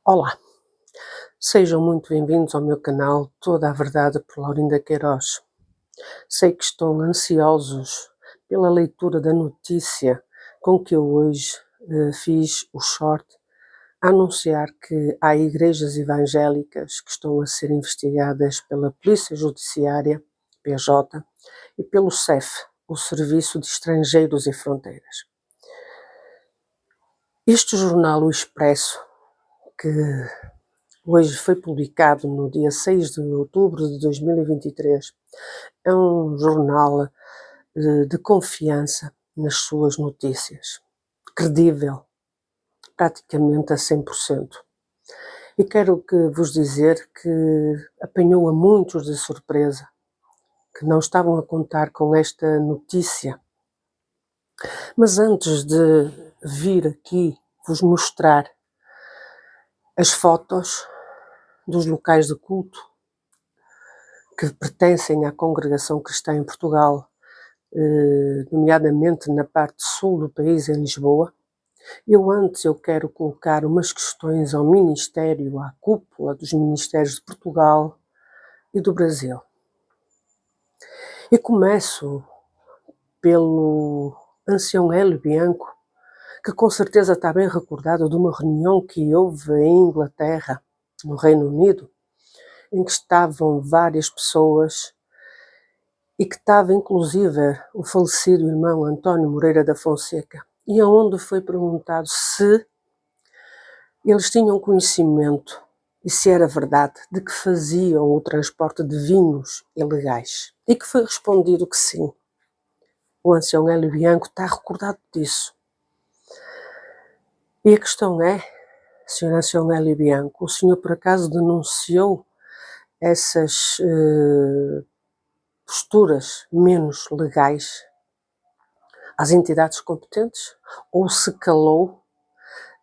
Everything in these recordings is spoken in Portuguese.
Olá, sejam muito bem-vindos ao meu canal Toda a Verdade por Laurinda Queiroz. Sei que estão ansiosos pela leitura da notícia com que eu hoje fiz o short a anunciar que há igrejas evangélicas que estão a ser investigadas pela Polícia Judiciária, PJ, e pelo CEF, o Serviço de Estrangeiros e Fronteiras. Este jornal, O Expresso, que hoje foi publicado no dia 6 de outubro de 2023. É um jornal de confiança nas suas notícias, credível, praticamente a 100%. E quero vos dizer que apanhou a muitos de surpresa, que não estavam a contar com esta notícia. Mas antes de vir aqui vos mostrar as fotos dos locais de culto que pertencem à congregação cristã em Portugal, nomeadamente na parte sul do país, em Lisboa. Eu quero colocar umas questões ao Ministério, à cúpula dos Ministérios de Portugal e do Brasil. E começo pelo ancião Hélio Bianco, que com certeza está bem recordado de uma reunião que houve em Inglaterra, no Reino Unido, em que estavam várias pessoas e que estava inclusive o falecido irmão António Moreira da Fonseca, e aonde foi perguntado se eles tinham conhecimento e se era verdade de que faziam o transporte de vinhos ilegais, e que foi respondido que sim. O ancião Hélio Bianco está recordado disso. E a questão é, Sr. ancião Hélio Bianco, o senhor por acaso denunciou essas posturas menos legais às entidades competentes? Ou se calou,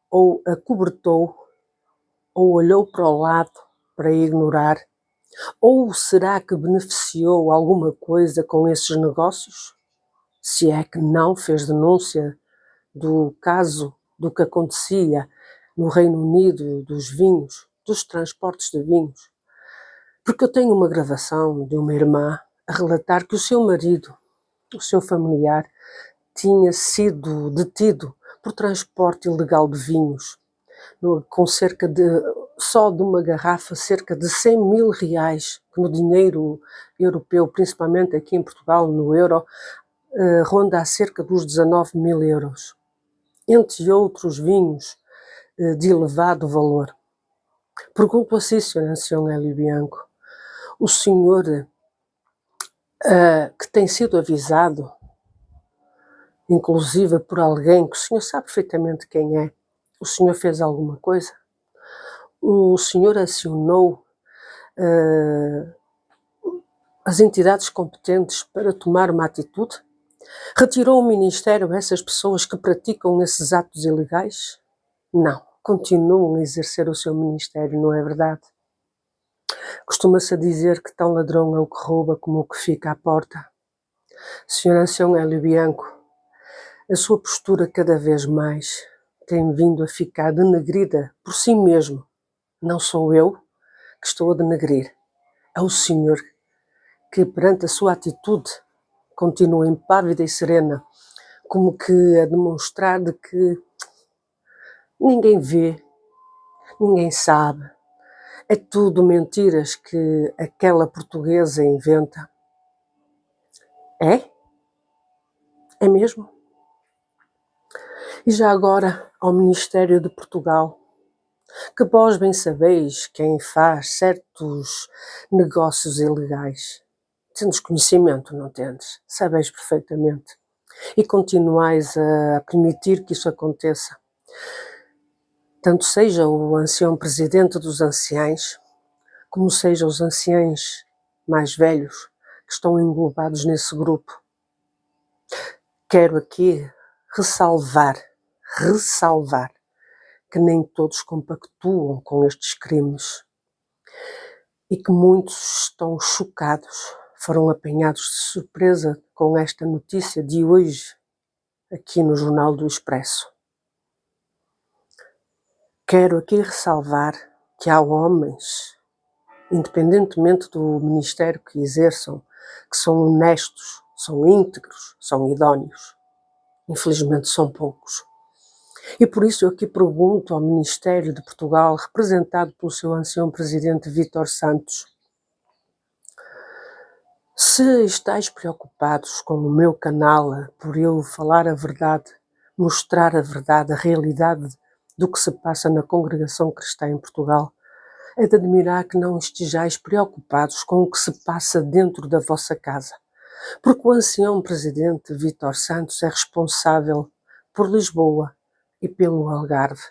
ou acobertou, ou olhou para o lado para ignorar? Ou será que beneficiou alguma coisa com esses negócios? Se é que não fez denúncia do caso, do que acontecia no Reino Unido, dos vinhos, dos transportes de vinhos. Porque eu tenho uma gravação de uma irmã a relatar que o seu marido, o seu familiar, tinha sido detido por transporte ilegal de vinhos, com cerca de, só de uma garrafa, cerca de 100 mil reais, que no dinheiro europeu, principalmente aqui em Portugal, no euro, ronda a cerca dos 19 mil euros, entre outros vinhos de elevado valor. Pergunto assim, Sr. ancião Hélio Bianco, o senhor que tem sido avisado, inclusive por alguém que o senhor sabe perfeitamente quem é, o senhor fez alguma coisa? O senhor acionou as entidades competentes para tomar uma atitude? Retirou o Ministério essas pessoas que praticam esses atos ilegais? Não, continuam a exercer o seu Ministério, não é verdade? Costuma-se dizer que tão ladrão é o que rouba como o que fica à porta. Sr. ancião Hélio Bianco, a sua postura cada vez mais tem vindo a ficar denegrida por si mesmo. Não sou eu que estou a denegrir, é o senhor que, perante a sua atitude, continua impávida e serena, como que a demonstrar de que ninguém vê, ninguém sabe. É tudo mentiras que aquela portuguesa inventa. É? É mesmo? E já agora ao Ministério de Portugal, que vós bem sabeis quem faz certos negócios ilegais. Tendes conhecimento, não tendes? Sabeis perfeitamente. E continuais a permitir que isso aconteça. Tanto seja o ancião presidente dos anciães, como seja os anciães mais velhos que estão englobados nesse grupo. Quero aqui ressalvar que nem todos compactuam com estes crimes e que muitos estão chocados, foram apanhados de surpresa com esta notícia de hoje, aqui no Jornal do Expresso. Quero aqui ressalvar que há homens, independentemente do ministério que exerçam, que são honestos, são íntegros, são idóneos. Infelizmente são poucos. E por isso eu aqui pergunto ao Ministério de Portugal, representado pelo seu ancião presidente Vítor Santos, se estáis preocupados com o meu canal, por eu falar a verdade, mostrar a verdade, a realidade do que se passa na congregação cristã em Portugal, é de admirar que não estejais preocupados com o que se passa dentro da vossa casa. Porque o ancião presidente Vítor Santos é responsável por Lisboa e pelo Algarve.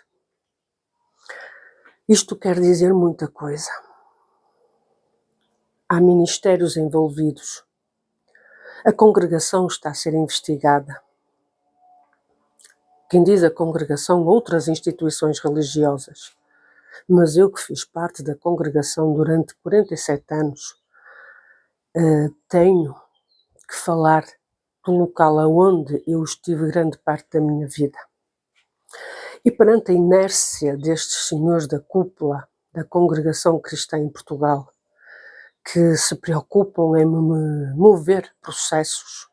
Isto quer dizer muita coisa. Há ministérios envolvidos. A congregação está a ser investigada. Quem diz a congregação, outras instituições religiosas. Mas eu que fiz parte da congregação durante 47 anos, tenho que falar do local onde eu estive grande parte da minha vida. E perante a inércia destes senhores da cúpula da congregação cristã em Portugal, que se preocupam em me mover processos,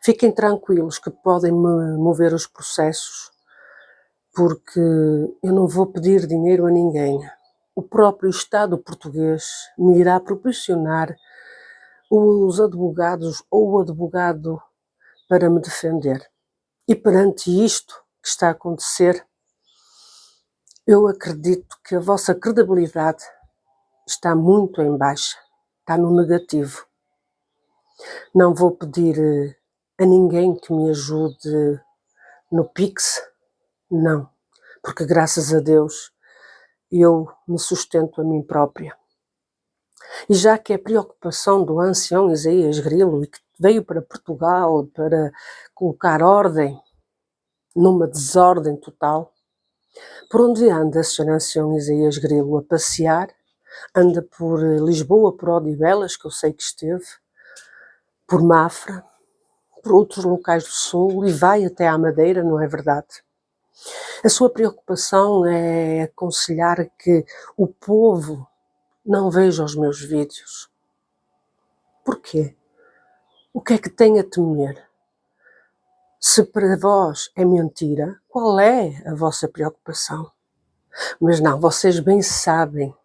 fiquem tranquilos que podem me mover os processos, porque eu não vou pedir dinheiro a ninguém. O próprio Estado português me irá proporcionar os advogados ou o advogado para me defender. E perante isto que está a acontecer, eu acredito que a vossa credibilidade está muito em baixa, está no negativo. Não vou pedir a ninguém que me ajude no Pix, não, porque graças a Deus eu me sustento a mim própria. E já que é preocupação do ancião Isaías Grilo e que veio para Portugal para colocar ordem numa desordem total, por onde anda, Sr. Ancião Isaías Grilo? A passear? Anda por Lisboa, por Odivelas, que eu sei que esteve, por Mafra, por outros locais do Sul e vai até à Madeira, não é verdade? A sua preocupação é aconselhar que o povo não veja os meus vídeos. Porquê? O que é que tem a temer? Se para vós é mentira, qual é a vossa preocupação? Mas não, vocês bem sabem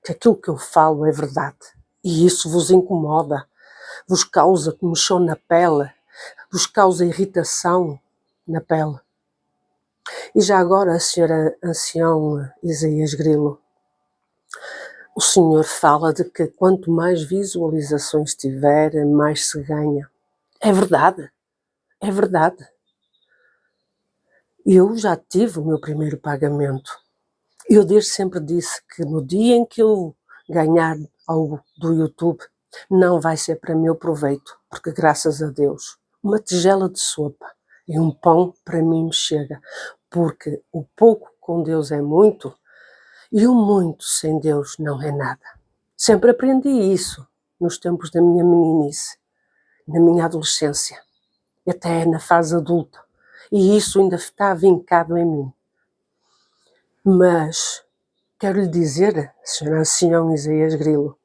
que aquilo que eu falo é verdade. E isso vos incomoda, vos causa comichão na pele, vos causa irritação na pele. E já agora, Sr. Ancião Isaías Grilo, o senhor fala de que quanto mais visualizações tiver, mais se ganha. É verdade, é verdade. Eu já tive o meu primeiro pagamento. Eu desde sempre disse que no dia em que eu ganhar algo do YouTube, não vai ser para meu proveito, porque graças a Deus, uma tigela de sopa e um pão para mim me chega, porque o pouco com Deus é muito e o muito sem Deus não é nada. Sempre aprendi isso nos tempos da minha meninice, na minha adolescência, e até na fase adulta, e isso ainda está vincado em mim. Mas quero lhe dizer, Sr. Ancião Isaías Grilo,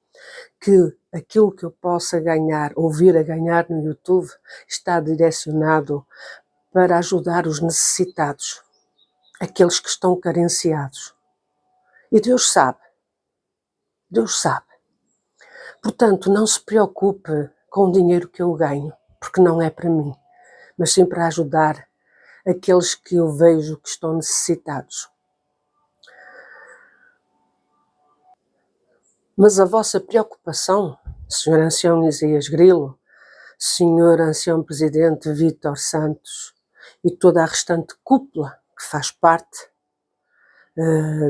que aquilo que eu possa ganhar ou vir a ganhar no YouTube está direcionado para ajudar os necessitados, aqueles que estão carenciados. E Deus sabe. Deus sabe. Portanto, não se preocupe com o dinheiro que eu ganho, porque não é para mim, mas sim para ajudar aqueles que eu vejo que estão necessitados. Mas a vossa preocupação, Sr. Ancião Isaías Grilo, Sr. Ancião Presidente Vítor Santos e toda a restante cúpula que faz parte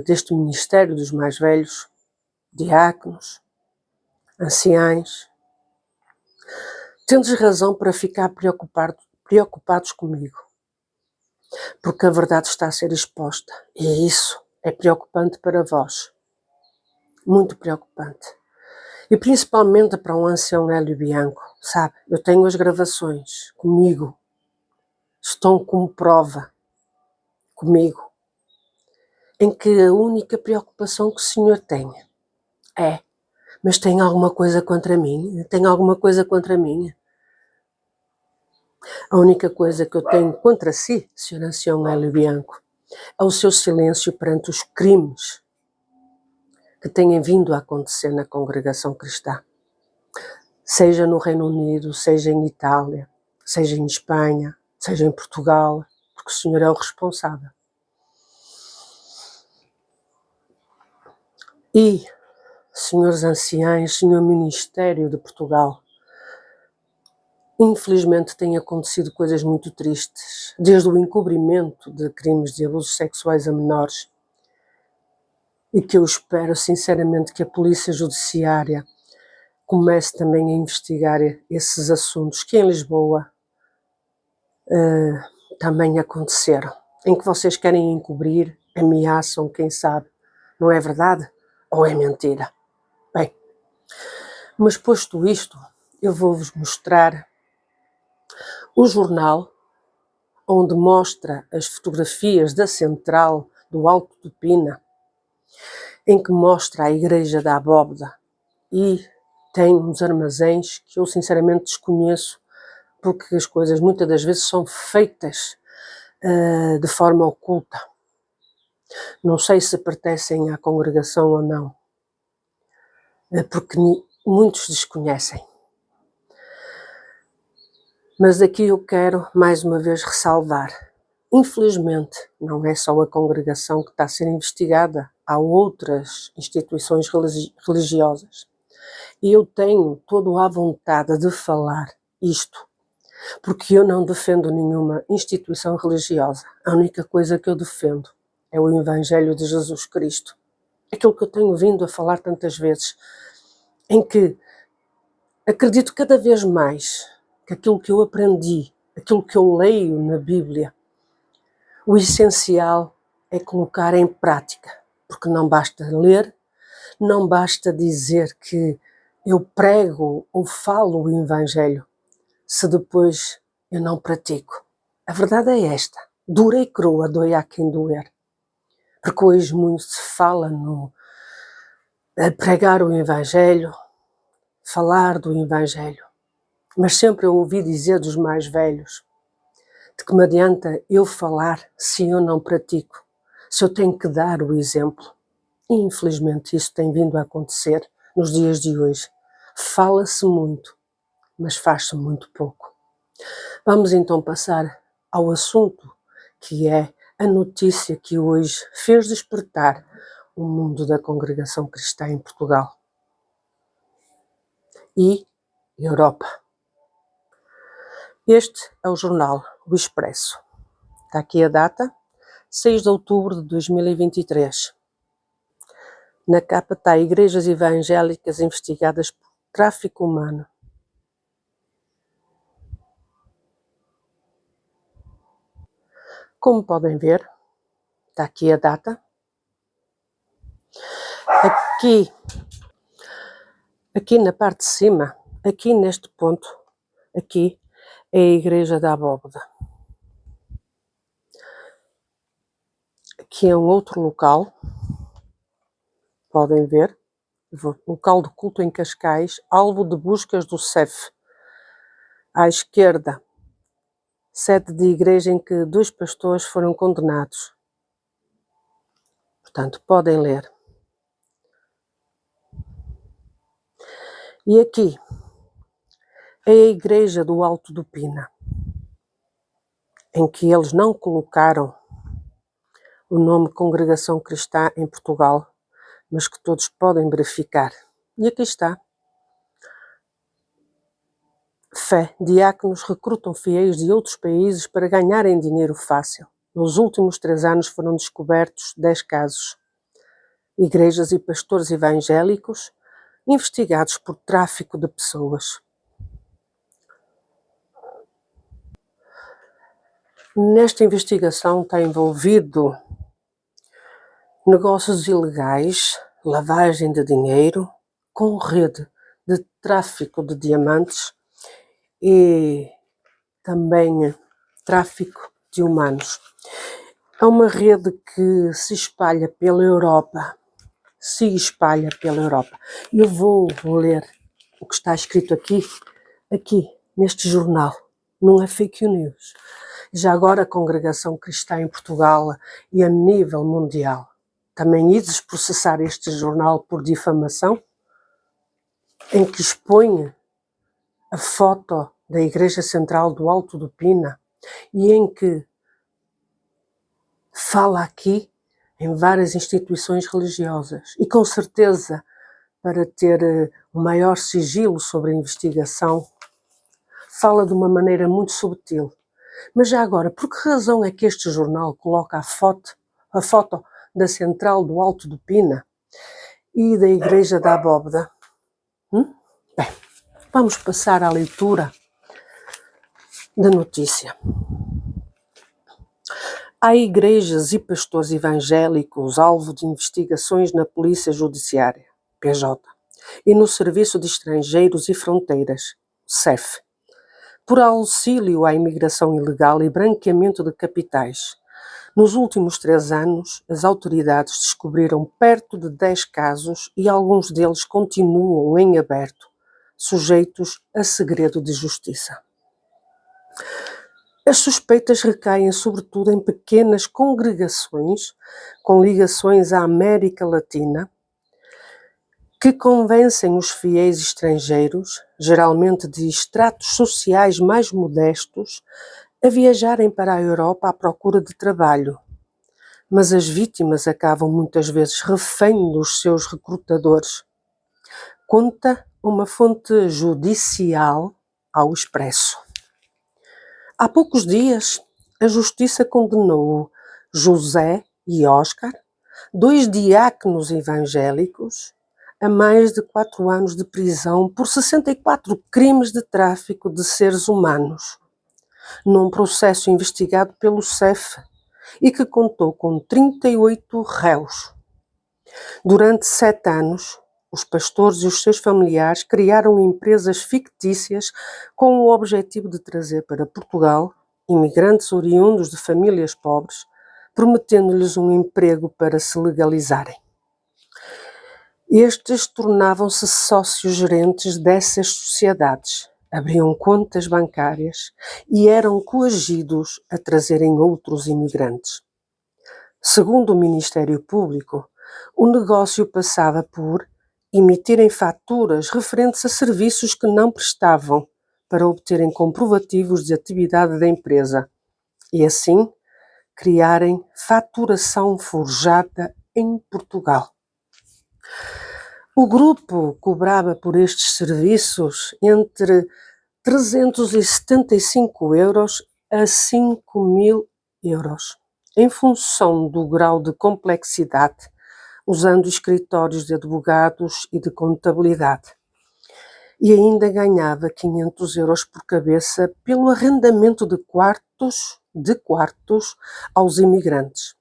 deste Ministério dos Mais Velhos, diáconos, anciães, tendes razão para ficar preocupados comigo, porque a verdade está a ser exposta e isso é preocupante para vós, muito preocupante. E principalmente para um ancião Hélio Bianco, sabe? Eu tenho as gravações comigo, estão como prova comigo. em que a única preocupação que o senhor tem é: mas tem alguma coisa contra mim? Tem alguma coisa contra mim? A única coisa que eu tenho contra si, Sr. Ancião Hélio Bianco, é o seu silêncio perante os crimes que têm vindo a acontecer na congregação cristã. Seja no Reino Unido, seja em Itália, seja em Espanha, seja em Portugal, porque o senhor é o responsável. E, senhores anciães, senhor Ministério de Portugal, infelizmente têm acontecido coisas muito tristes, desde o encobrimento de crimes de abusos sexuais a menores, e que eu espero sinceramente que a Polícia Judiciária comece também a investigar esses assuntos que em Lisboa também aconteceram, em que vocês querem encobrir, ameaçam, quem sabe. Não é verdade? Ou é mentira? Bem, mas posto isto, eu vou-vos mostrar o jornal onde mostra as fotografias da central do Alto do Pina, em que mostra a Igreja da Abóbada e tem uns armazéns que eu sinceramente desconheço, porque as coisas muitas das vezes são feitas de forma oculta. Não sei se pertencem à congregação ou não, porque muitos desconhecem. Mas aqui eu quero mais uma vez ressalvar: infelizmente não é só a congregação que está a ser investigada, há outras instituições religiosas. E eu tenho toda a vontade de falar isto, porque eu não defendo nenhuma instituição religiosa. A única coisa que eu defendo é o Evangelho de Jesus Cristo. Aquilo que eu tenho vindo a falar tantas vezes, em que acredito cada vez mais que aquilo que eu aprendi, aquilo que eu leio na Bíblia, o essencial é colocar em prática, porque não basta ler, não basta dizer que eu prego ou falo o Evangelho, se depois eu não pratico. A verdade é esta: dura e crua, doe a quem doer. Porque hoje muito se fala no pregar o Evangelho, falar do Evangelho, mas sempre eu ouvi dizer dos mais velhos: de que me adianta eu falar se eu não pratico, se eu tenho que dar o exemplo. E infelizmente isso tem vindo a acontecer nos dias de hoje. Fala-se muito, mas faz-se muito pouco. Vamos então passar ao assunto, que é a notícia que hoje fez despertar o mundo da congregação cristã em Portugal e Europa. Este é o jornal O Expresso. Está aqui a data, 6 de outubro de 2023. Na capa está igrejas evangélicas investigadas por tráfico humano. Como podem ver, está aqui a data. Aqui na parte de cima, aqui neste ponto, aqui é a Igreja da Abóbada. Aqui é um outro local, podem ver, local de culto em Cascais, alvo de buscas do CEF. À esquerda, sede de igreja em que 2 pastores foram condenados. Portanto, podem ler. E aqui é a Igreja do Alto do Pina, em que eles não colocaram o nome Congregação Cristã em Portugal, mas que todos podem verificar. E aqui está. Fé. Diáconos recrutam fiéis de outros países para ganharem dinheiro fácil. Nos últimos 3 anos foram descobertos 10 casos. Igrejas e pastores evangélicos investigados por tráfico de pessoas. Nesta investigação está envolvido negócios ilegais, lavagem de dinheiro, com rede de tráfico de diamantes e também tráfico de humanos. É uma rede que se espalha pela Europa. Eu vou ler o que está escrito aqui, neste jornal. Não é fake news. Já agora a Congregação Cristã em Portugal e a nível mundial também ides processar este jornal por difamação, em que expõe a foto da Igreja Central do Alto do Pina e em que fala aqui em várias instituições religiosas e com certeza para ter um maior sigilo sobre a investigação, fala de uma maneira muito subtil. Mas já agora, por que razão é que este jornal coloca a foto da Central do Alto do Pina e da Igreja da Abóbeda? Bem, vamos passar à leitura da notícia. Há igrejas e pastores evangélicos alvo de investigações na Polícia Judiciária, PJ, e no Serviço de Estrangeiros e Fronteiras, SEF, por auxílio à imigração ilegal e branqueamento de capitais. Nos últimos 3 anos, as autoridades descobriram perto de 10 casos e alguns deles continuam em aberto, sujeitos a segredo de justiça. As suspeitas recaem sobretudo em pequenas congregações com ligações à América Latina, que convencem os fiéis estrangeiros, geralmente de estratos sociais mais modestos, a viajarem para a Europa à procura de trabalho. Mas as vítimas acabam muitas vezes refém dos seus recrutadores. Conta uma fonte judicial ao Expresso. Há poucos dias, a Justiça condenou José e Oscar, 2 diáconos evangélicos, a mais de 4 anos de prisão por 64 crimes de tráfico de seres humanos, num processo investigado pelo SEF e que contou com 38 réus. Durante 7 anos, os pastores e os seus familiares criaram empresas fictícias com o objetivo de trazer para Portugal imigrantes oriundos de famílias pobres, prometendo-lhes um emprego para se legalizarem. Estes tornavam-se sócios-gerentes dessas sociedades, abriam contas bancárias e eram coagidos a trazerem outros imigrantes. Segundo o Ministério Público, o negócio passava por emitirem faturas referentes a serviços que não prestavam para obterem comprovativos de atividade da empresa e, assim, criarem faturação forjada em Portugal. O grupo cobrava por estes serviços entre 375 euros a 5.000 euros, em função do grau de complexidade, usando escritórios de advogados e de contabilidade. E ainda ganhava 500 euros por cabeça pelo arrendamento de quartos aos imigrantes.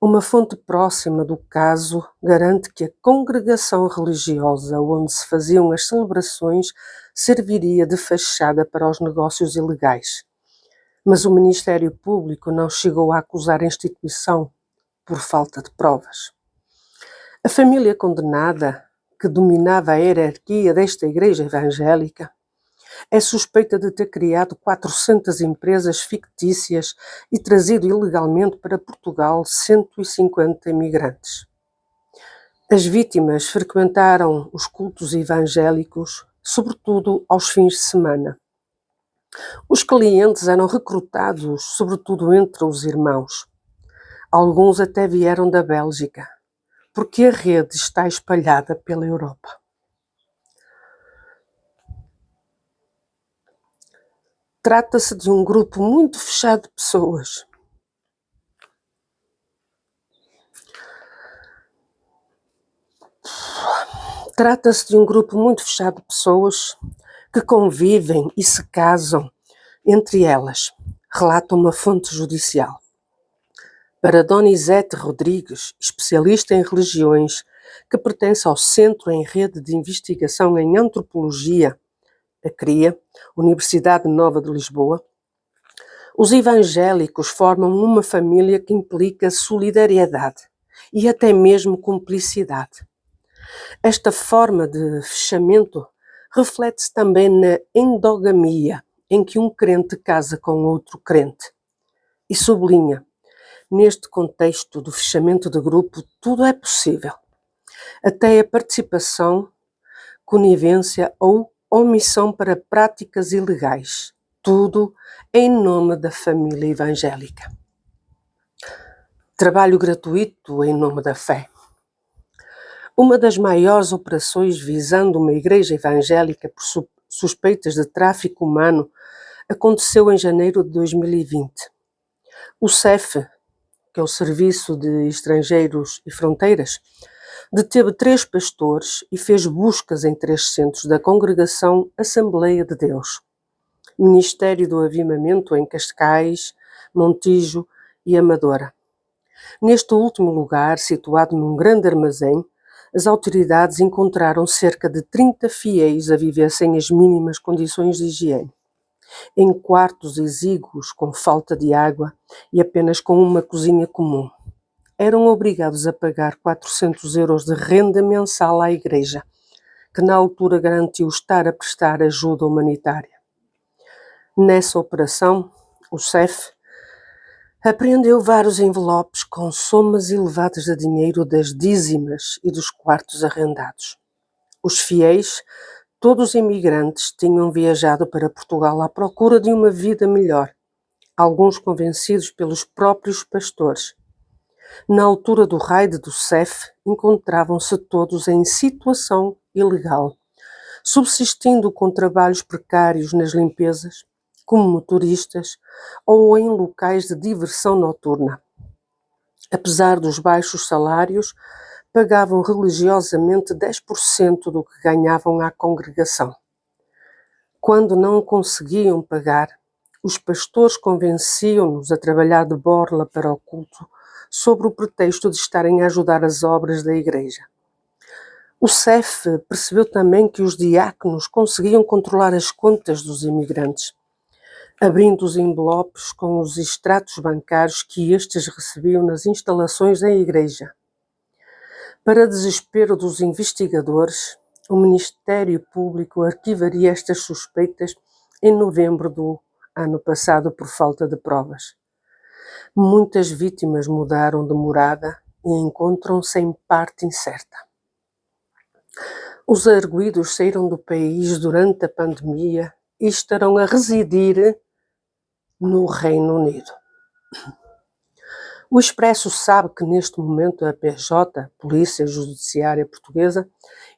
Uma fonte próxima do caso garante que a congregação religiosa onde se faziam as celebrações serviria de fachada para os negócios ilegais. Mas o Ministério Público não chegou a acusar a instituição por falta de provas. A família condenada, que dominava a hierarquia desta igreja evangélica, é suspeita de ter criado 400 empresas fictícias e trazido ilegalmente para Portugal 150 imigrantes. As vítimas frequentaram os cultos evangélicos, sobretudo aos fins de semana. Os clientes eram recrutados, sobretudo entre os irmãos. Alguns até vieram da Bélgica, porque a rede está espalhada pela Europa. Trata-se de um grupo muito fechado de pessoas. Trata-se de um grupo muito fechado de pessoas que convivem e se casam entre elas, relata uma fonte judicial. Para Donizete Rodrigues, especialista em religiões, que pertence ao Centro em Rede de Investigação em Antropologia, a CRIA, Universidade Nova de Lisboa, Os evangélicos formam uma família que implica solidariedade e até mesmo cumplicidade. Esta forma de fechamento reflete-se também na endogamia, em que um crente casa com outro crente. E sublinha, neste contexto do fechamento de grupo, tudo é possível. Até a participação, conivência ou omissão para práticas ilegais. Tudo em nome da família evangélica. Trabalho gratuito em nome da fé. Uma das maiores operações visando uma igreja evangélica por suspeitas de tráfico humano aconteceu em janeiro de 2020. O SEF, que é o Serviço de Estrangeiros e Fronteiras, deteve 3 pastores e fez buscas em 3 centros da congregação Assembleia de Deus. Ministério do Avivamento em Cascais, Montijo e Amadora. Neste último lugar, situado num grande armazém, as autoridades encontraram cerca de 30 fiéis a viver sem as mínimas condições de higiene, em quartos exíguos com falta de água e apenas com uma cozinha comum. Eram obrigados a pagar 400 euros de renda mensal à igreja, que na altura garantiu estar a prestar ajuda humanitária. Nessa operação, o SEF apreendeu vários envelopes com somas elevadas de dinheiro das dízimas e dos quartos arrendados. Os fiéis, todos imigrantes, tinham viajado para Portugal à procura de uma vida melhor, alguns convencidos pelos próprios pastores. Na altura do raid do SEF, encontravam-se todos em situação ilegal, subsistindo com trabalhos precários nas limpezas, como motoristas ou em locais de diversão noturna. Apesar dos baixos salários, pagavam religiosamente 10% do que ganhavam à congregação. Quando não conseguiam pagar, os pastores convenciam-nos a trabalhar de borla para o culto, sob o pretexto de estarem a ajudar as obras da igreja. O SEF percebeu também que os diáconos conseguiam controlar as contas dos imigrantes, abrindo os envelopes com os extratos bancários que estes recebiam nas instalações da igreja. Para desespero dos investigadores, o Ministério Público arquivaria estas suspeitas em novembro do ano passado por falta de provas. Muitas vítimas mudaram de morada e encontram-se em parte incerta. Os arguidos saíram do país durante a pandemia e estarão a residir no Reino Unido. O Expresso sabe que neste momento a PJ, Polícia Judiciária Portuguesa,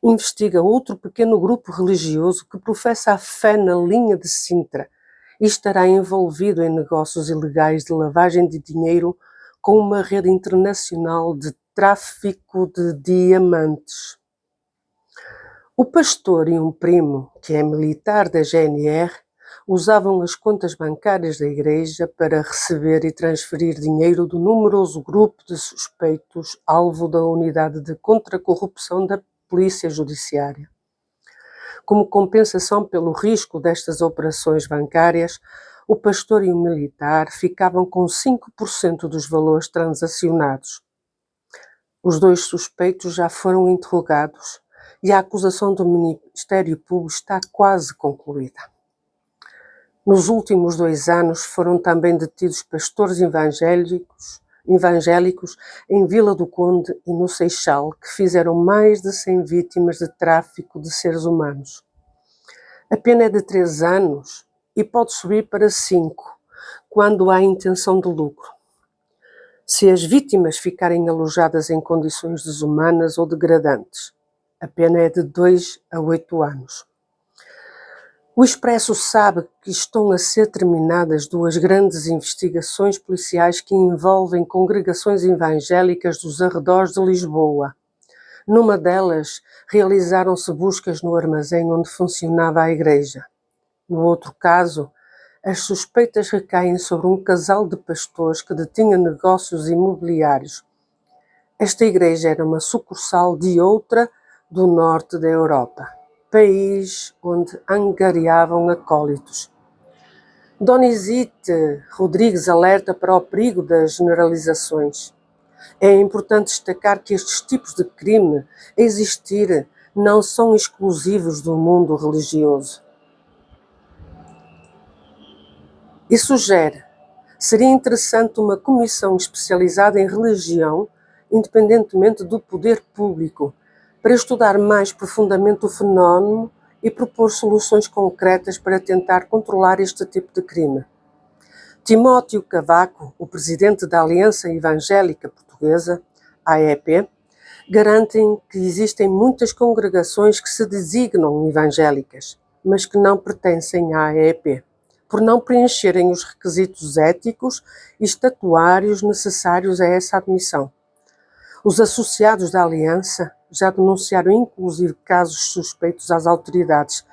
investiga outro pequeno grupo religioso que professa a fé na linha de Sintra e estará envolvido em negócios ilegais de lavagem de dinheiro com uma rede internacional de tráfico de diamantes. O pastor e um primo, que é militar da GNR, usavam as contas bancárias da igreja para receber e transferir dinheiro do numeroso grupo de suspeitos alvo da Unidade de Contra-Corrupção da Polícia Judiciária. Como compensação pelo risco destas operações bancárias, o pastor e o militar ficavam com 5% dos valores transacionados. Os 2 suspeitos já foram interrogados e a acusação do Ministério Público está quase concluída. Nos últimos 2 anos foram também detidos pastores evangélicos em Vila do Conde e no Seixal, que fizeram mais de 100 vítimas de tráfico de seres humanos. A pena é de 3 anos e pode subir para 5, quando há intenção de lucro. Se as vítimas ficarem alojadas em condições desumanas ou degradantes, a pena é de 2 a 8 anos. O Expresso sabe que estão a ser terminadas 2 grandes investigações policiais que envolvem congregações evangélicas dos arredores de Lisboa. Numa delas, realizaram-se buscas no armazém onde funcionava a igreja. No outro caso, as suspeitas recaem sobre um casal de pastores que detinha negócios imobiliários. Esta igreja era uma sucursal de outra do norte da Europa, país onde angariavam acólitos. Donizete Rodrigues alerta para o perigo das generalizações. É importante destacar que estes tipos de crime a existir não são exclusivos do mundo religioso. E sugere: seria interessante uma comissão especializada em religião, independentemente do poder público, para estudar mais profundamente o fenómeno e propor soluções concretas para tentar controlar este tipo de crime. Timóteo Cavaco, o presidente da Aliança Evangélica Portuguesa, AEP, garantem que existem muitas congregações que se designam evangélicas, mas que não pertencem à AEP, por não preencherem os requisitos éticos e estatuários necessários a essa admissão. Os associados da Aliança já denunciaram inclusive casos suspeitos às autoridades,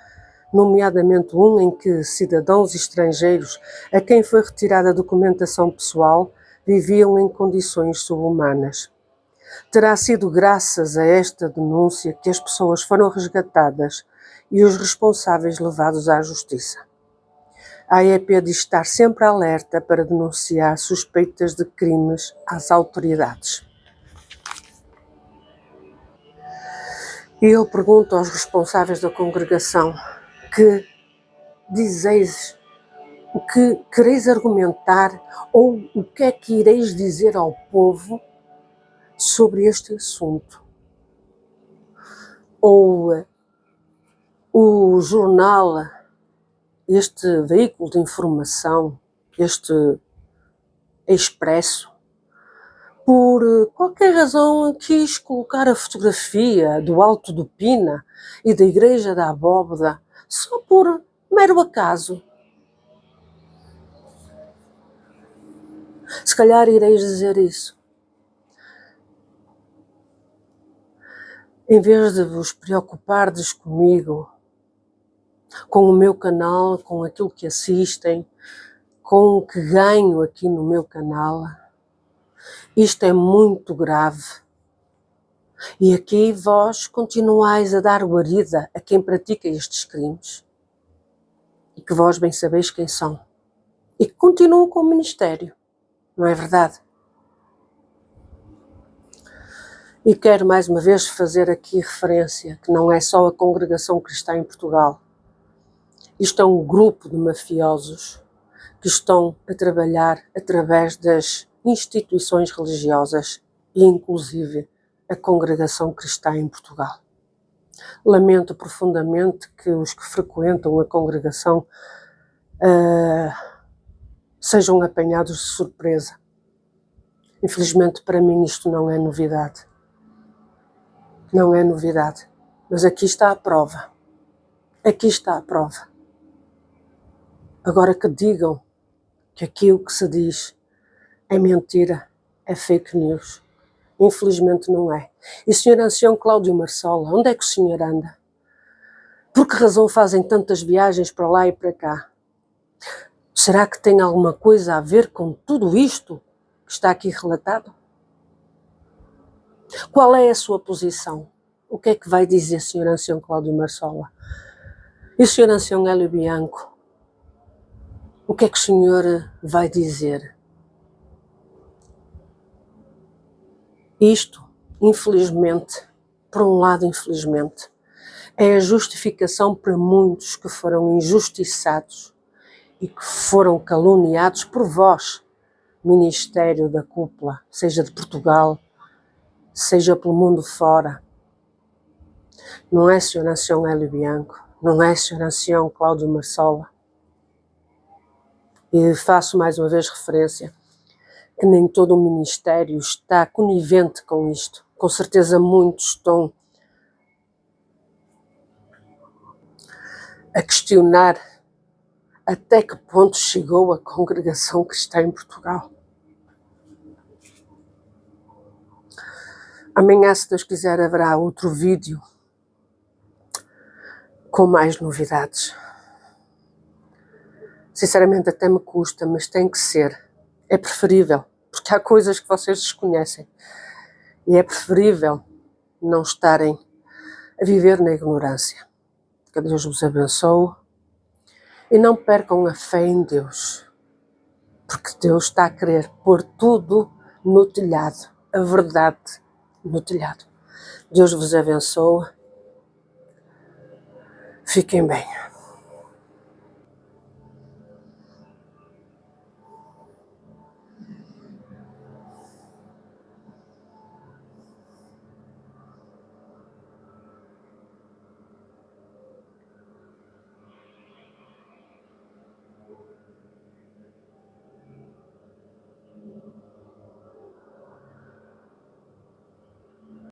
nomeadamente um em que cidadãos estrangeiros a quem foi retirada a documentação pessoal viviam em condições subhumanas. Terá sido graças a esta denúncia que as pessoas foram resgatadas e os responsáveis levados à justiça. A AEP diz estar sempre alerta para denunciar suspeitas de crimes às autoridades. E eu pergunto aos responsáveis da congregação: que dizeis, o que quereis argumentar ou o que é que ireis dizer ao povo sobre este assunto? Ou o jornal, este veículo de informação, este Expresso, por qualquer razão quis colocar a fotografia do Alto do Pina e da Igreja da Abóbada só por mero acaso. Se calhar ireis dizer isso. Em vez de vos preocupardes comigo, com o meu canal, com aquilo que assistem, com o que ganho aqui no meu canal, isto é muito grave. E aqui vós continuais a dar guarida a quem pratica estes crimes. E que vós bem sabeis quem são. E que continuam com o ministério. Não é verdade? E quero mais uma vez fazer aqui referência que não é só a Congregação Cristã em Portugal. Isto é um grupo de mafiosos que estão a trabalhar através das instituições religiosas e inclusive a Congregação Cristã em Portugal. Lamento profundamente que os que frequentam a congregação sejam apanhados de surpresa. Infelizmente para mim isto não é novidade. Não é novidade. Mas aqui está a prova. Aqui está a prova. Agora que digam que aquilo que se diz é mentira, é fake news. Infelizmente não é. E Sr. Ancião Cláudio Marçola, onde é que o senhor anda? Por que razão fazem tantas viagens para lá e para cá? Será que tem alguma coisa a ver com tudo isto que está aqui relatado? Qual é a sua posição? O que é que vai dizer Sr. Ancião Cláudio Marçola? E o Sr. Ancião Hélio Bianco? O que é que o senhor vai dizer? Isto, infelizmente, por um lado, infelizmente, é a justificação para muitos que foram injustiçados e que foram caluniados por vós, Ministério da Cúpula, seja de Portugal, seja pelo mundo fora. Não é Sr. Ancião Hélio Bianco, não é Sr. Ancião Cláudio Marçola. E faço mais uma vez referência que nem todo o Ministério está conivente com isto. Com certeza muitos estão a questionar até que ponto chegou a Congregação Cristã em Portugal. Amanhã, se Deus quiser, haverá outro vídeo com mais novidades. Sinceramente até me custa, mas tem que ser. É preferível, porque há coisas que vocês desconhecem. E é preferível não estarem a viver na ignorância. Que Deus vos abençoe E não percam a fé em Deus, porque Deus está a querer pôr tudo no telhado, a verdade no telhado. Deus vos abençoe. Fiquem bem.